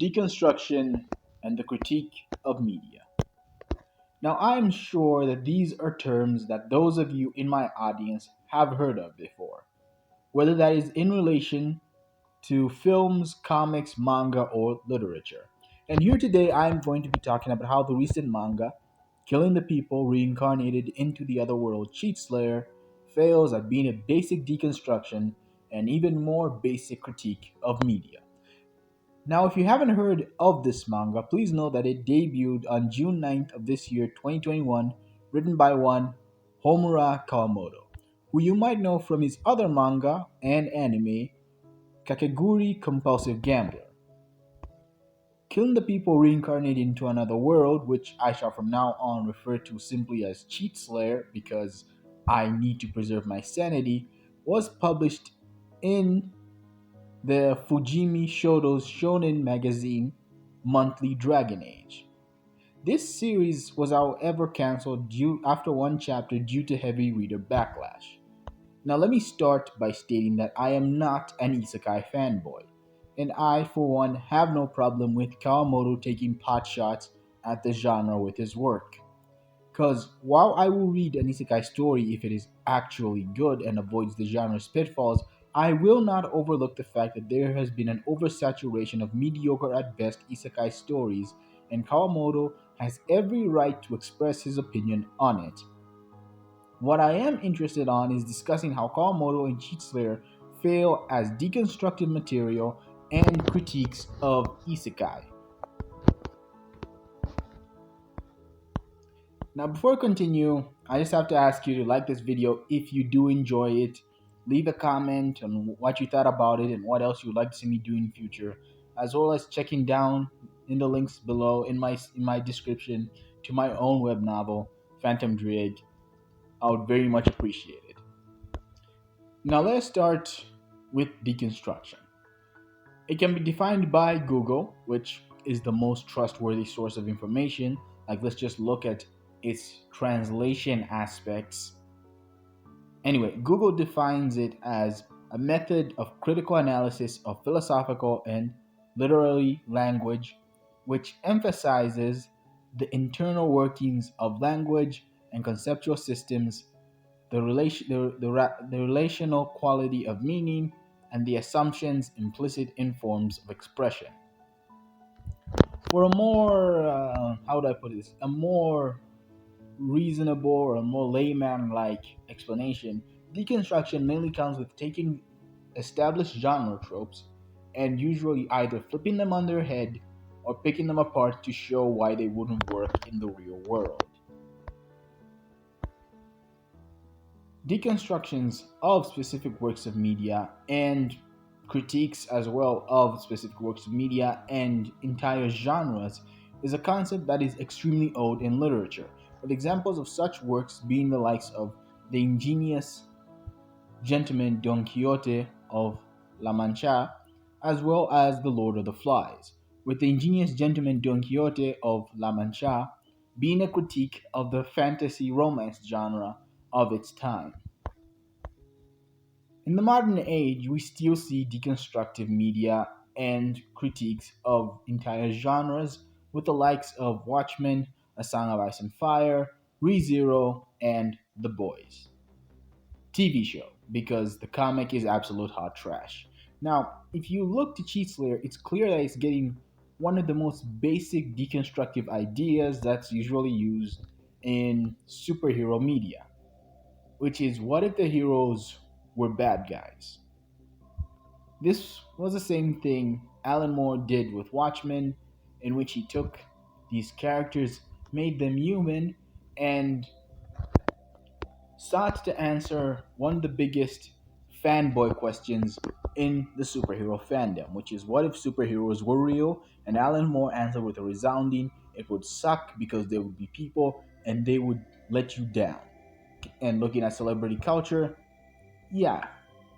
Deconstruction and the Critique of Media. Now, I'm sure that these are terms that those of you in my audience have heard of before, whether that is in relation to films, comics, manga, or literature. And here today, I'm going to be talking about how the recent manga, Killing the People Reincarnated into the Other World Cheat Slayer, fails at being a basic deconstruction and even more basic critique of media. Now, if you haven't heard of this manga, please know that it debuted on June 9th of this year, 2021, written by one Homura Kawamoto, who you might know from his other manga and anime, Kakeguri Compulsive Gambler. Killing the People Reincarnated into Another World, which I shall from now on refer to simply as Cheat Slayer because I need to preserve my sanity, was published in the Fujimi Shodo's shonen magazine, Monthly Dragon Age. This series was however cancelled after one chapter due to heavy reader backlash. Now let me start by stating that I am not an Isekai fanboy, and I for one have no problem with Kawamoto taking potshots at the genre with his work. Because while I will read an isekai story if it is actually good and avoids the genre's pitfalls, I will not overlook the fact that there has been an oversaturation of mediocre at best isekai stories, and Kawamoto has every right to express his opinion on it. What I am interested on is discussing how Kawamoto and Cheat Slayer fail as deconstructed material and critiques of isekai. Now, before I continue, I just have to ask you to like this video if you do enjoy it. Leave a comment on what you thought about it and what else you would like to see me do in the future, as well as checking down in the links below in my description to my own web novel, Phantom Ddraig. I would very much appreciate it. Now, let's start with deconstruction. It can be defined by Google, which is the most trustworthy source of information. Like, let's just look at its translation aspects. Anyway, Google defines it as a method of critical analysis of philosophical and literary language, which emphasizes the internal workings of language and conceptual systems, the relational quality of meaning, and the assumptions implicit in forms of expression. For a more, how do I put this? A more reasonable or a more layman-like explanation, deconstruction mainly comes with taking established genre tropes and usually either flipping them on their head or picking them apart to show why they wouldn't work in the real world. Deconstructions of specific works of media and critiques as well of specific works of media and entire genres is a concept that is extremely old in literature, with examples of such works being the likes of the ingenious gentleman Don Quixote of La Mancha, as well as The Lord of the Flies, with the ingenious gentleman Don Quixote of La Mancha being a critique of the fantasy romance genre of its time. In the modern age, we still see deconstructive media and critiques of entire genres with the likes of Watchmen, A Song of Ice and Fire, ReZero, and The Boys. TV show, because the comic is absolute hot trash. Now, if you look to Cheat Slayer, it's clear that it's getting one of the most basic deconstructive ideas that's usually used in superhero media, which is what if the heroes were bad guys? This was the same thing Alan Moore did with Watchmen, in which he took these characters, made them human, and sought to answer one of the biggest fanboy questions in the superhero fandom, which is what if superheroes were real? And Alan Moore answered with a resounding, it would suck because they would be people and they would let you down. And looking at celebrity culture, yeah,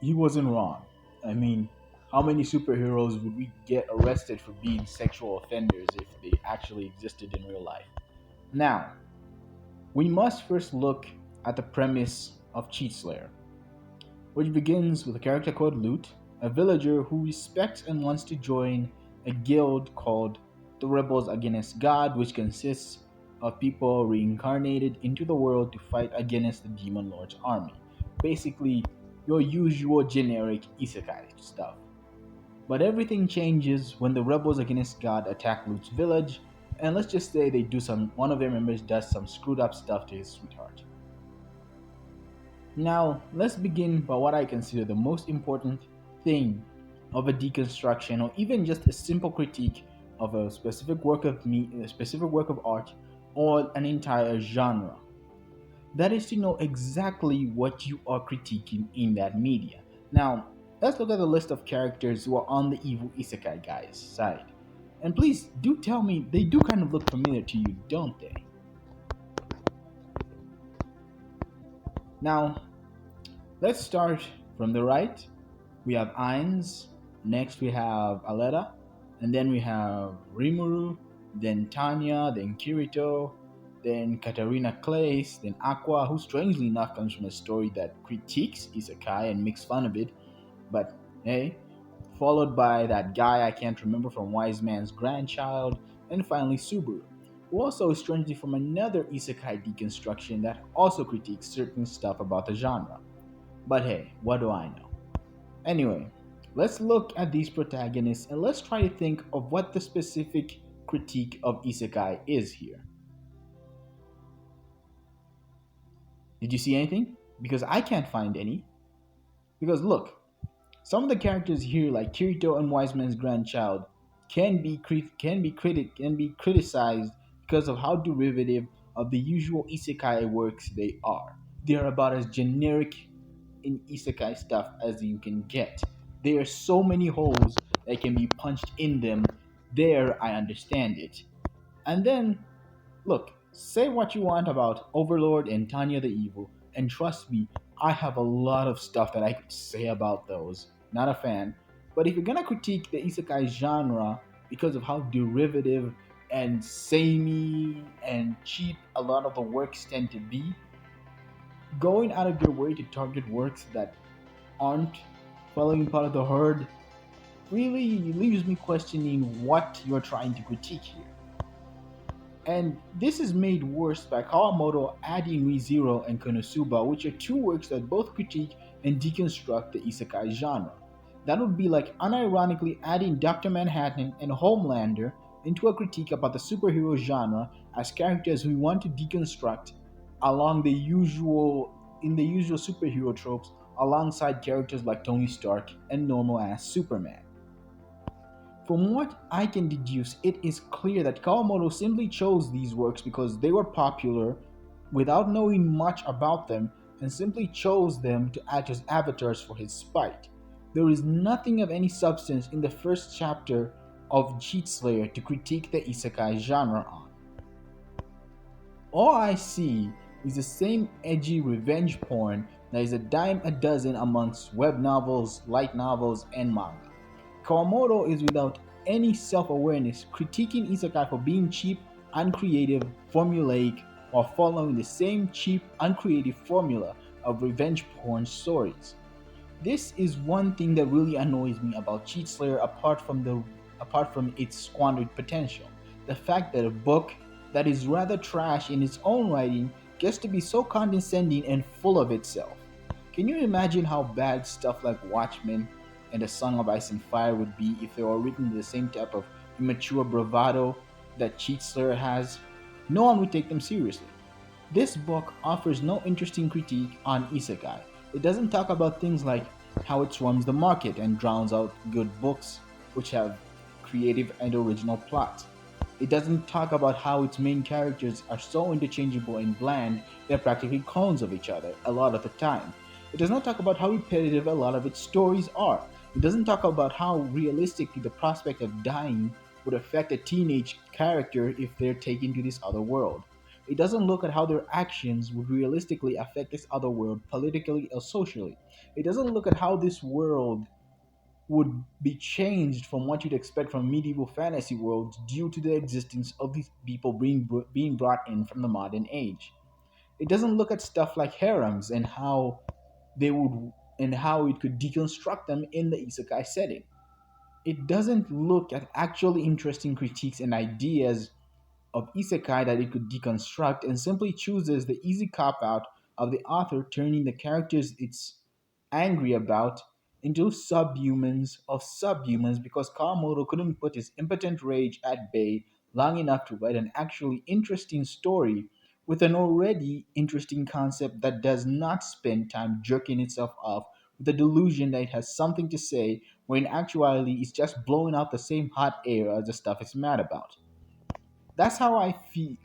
he wasn't wrong. I mean, how many superheroes would we get arrested for being sexual offenders if they actually existed in real life? Now, we must first look at the premise of Cheat Slayer, which begins with a character called Lute, a villager who respects and wants to join a guild called the Rebels Against God, which consists of people reincarnated into the world to fight against the Demon Lord's army. Basically, your usual generic isekai stuff. But everything changes when the Rebels Against God attack Lute's village, and let's just say one of their members does some screwed up stuff to his sweetheart. Now, let's begin by what I consider the most important thing of a deconstruction or even just a simple critique of a specific work of art or an entire genre. That is to know exactly what you are critiquing in that media. Now, let's look at the list of characters who are on the evil isekai guy's side. And please do tell me they do kind of look familiar to you, don't they? Now, let's start from the right. We have Ainz, next we have Aleta, and then we have Rimuru, then Tanya, then Kirito, then Katarina Claes, then Aqua, who strangely enough comes from a story that critiques Isekai and makes fun of it, but hey, followed by that guy I can't remember from Wise Man's Grandchild, and finally Subaru, who also is strangely from another Isekai deconstruction that also critiques certain stuff about the genre. But hey, what do I know? Anyway, let's look at these protagonists and let's try to think of what the specific critique of Isekai is here. Did you see anything? Because I can't find any. Because look, some of the characters here, like Kirito and Wise Man's Grandchild, can be criticized because of how derivative of the usual isekai works they are. They are about as generic in isekai stuff as you can get. There are so many holes that can be punched in them. There, I understand it. And then, look, say what you want about Overlord and Tanya the Evil, and trust me, I have a lot of stuff that I could say about those. Not a fan. But if you're gonna critique the isekai genre because of how derivative and samey and cheap a lot of the works tend to be, going out of your way to target works that aren't following part of the herd really leaves me questioning what you're trying to critique here. And this is made worse by Kawamoto adding ReZero and Konosuba, which are two works that both critique and deconstruct the isekai genre. That would be like unironically adding Dr. Manhattan and Homelander into a critique about the superhero genre as characters we want to deconstruct along the usual in the usual superhero tropes alongside characters like Tony Stark and normal ass Superman. From what I can deduce, it is clear that Kawamoto simply chose these works because they were popular without knowing much about them and simply chose them to act as avatars for his spite. There is nothing of any substance in the first chapter of Cheat Slayer to critique the isekai genre on. All I see is the same edgy revenge porn that is a dime a dozen amongst web novels, light novels, and manga. Kawamoto is without any self-awareness critiquing isekai for being cheap, uncreative, formulaic, while following the same cheap, uncreative formula of revenge porn stories. This is one thing that really annoys me about Cheat Slayer apart from its squandered potential. The fact that a book that is rather trash in its own writing gets to be so condescending and full of itself. Can you imagine how bad stuff like Watchmen and A Song of Ice and Fire would be if they were written with the same type of immature bravado that Cheat Slayer has? No one would take them seriously. This book offers no interesting critique on isekai. It doesn't talk about things like how it swarms the market and drowns out good books which have creative and original plots. It doesn't talk about how its main characters are so interchangeable and bland they're practically clones of each other a lot of the time. It does not talk about how repetitive a lot of its stories are. It doesn't talk about how realistically the prospect of dying would affect a teenage character if they're taken to this other world. It doesn't look at how their actions would realistically affect this other world politically or socially. It doesn't look at how this world would be changed from what you'd expect from medieval fantasy worlds due to the existence of these people being brought in from the modern age. It doesn't look at stuff like harems they would and how it could deconstruct them in the isekai setting. It doesn't look at actually interesting critiques and ideas of isekai that it could deconstruct and simply chooses the easy cop out of the author turning the characters it's angry about into subhumans of subhumans because Kawamoto couldn't put his impotent rage at bay long enough to write an actually interesting story with an already interesting concept that does not spend time jerking itself off with the delusion that it has something to say when in actuality it's just blowing out the same hot air as the stuff it's mad about. That's how I feel.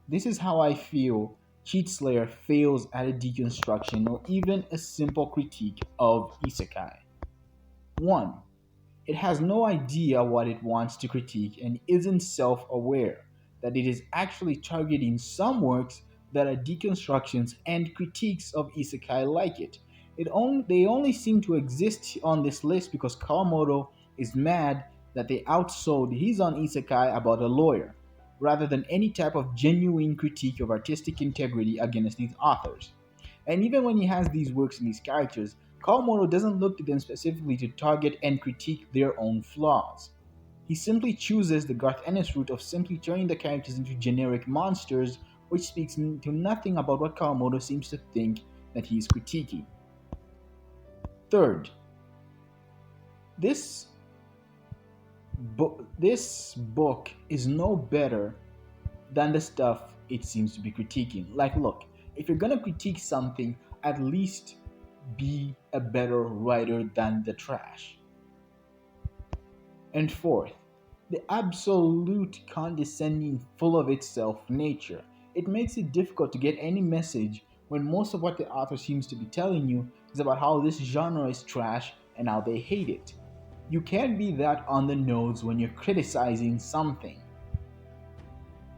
This is how I feel Cheat Slayer fails at a deconstruction or even a simple critique of isekai. 1. It has no idea what it wants to critique and isn't self aware that it is actually targeting some works that are deconstructions and critiques of isekai like it. They only seem to exist on this list because Kawamoto is mad that they outsold his on isekai about a lawyer, rather than any type of genuine critique of artistic integrity against these authors. And even when he has these works and these characters, Kawamoto doesn't look to them specifically to target and critique their own flaws. He simply chooses the Garth Ennis route of simply turning the characters into generic monsters, which speaks to nothing about what Kawamoto seems to think that he is critiquing. Third, this this book is no better than the stuff it seems to be critiquing. Like, look, if you're gonna critique something, at least be a better writer than the trash. And fourth, the absolute condescending, full of itself nature. It makes it difficult to get any message when most of what the author seems to be telling you is about how this genre is trash and how they hate it. You can't be that on the nose when you're criticizing something.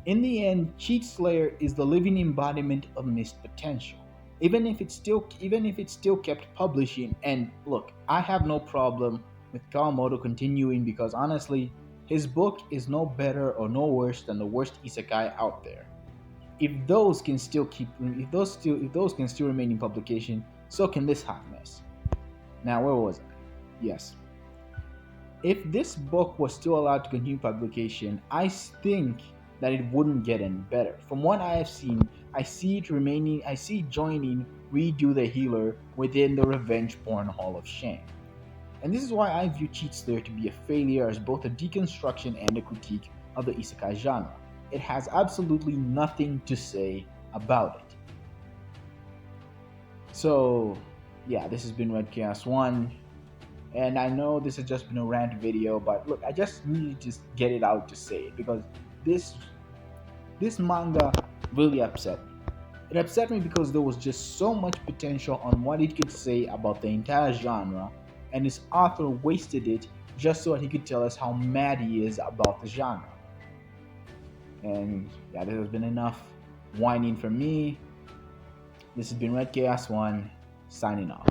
In the end, Cheat Slayer is the living embodiment of missed potential. Even if it still kept publishing, and look, I have no problem with Kawamoto continuing because honestly, his book is no better or no worse than the worst isekai out there. If those can still remain in publication, so can this hot mess. Now, where was I? Yes. If this book was still allowed to continue publication, I think that it wouldn't get any better. From what I have seen, I see it joining Redo the Healer within the Revenge Porn Hall of Shame. And this is why I view Cheat Slayer to be a failure as both a deconstruction and a critique of the isekai genre. It has absolutely nothing to say about it. So, yeah, this has been Red Chaos 1. And I know this has just been a rant video, but look, I just needed to get it out to say it because this this manga really upset me. It upset me because there was just so much potential on what it could say about the entire genre, and its author wasted it just so that he could tell us how mad he is about the genre. And yeah, this has been enough whining for me. This has been Red Chaos 1, signing off.